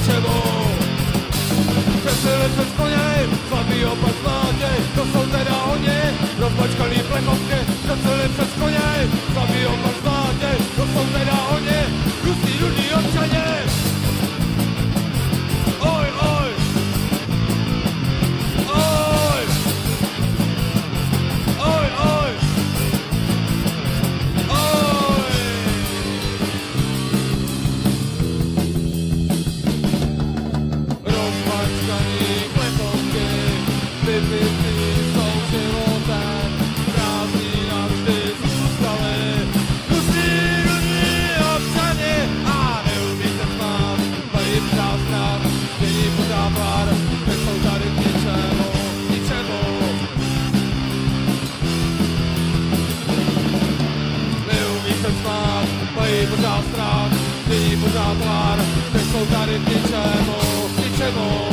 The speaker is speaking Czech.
ničemu. Přesili přes koně, slabý opak vládě, to jsou teda oni, rozmačkaný plechovky. Přesili přes koně, slabý opak vládě, to jsou teda oni, kusí rudý občaně. Oj, oj, oj, oj, oj, oj. Rozmačkaný plechovky, vypitý jsou životem, prázdný navždy zůstaly. Kusí rudí občani a neumí se smát, mají prázdná, dění pořád pár, teď jsou tady k ničemu, ničemu. Neumí se smát, mají pořád strach, dění pořád pár, teď jsou tady k ničemu, ničemu.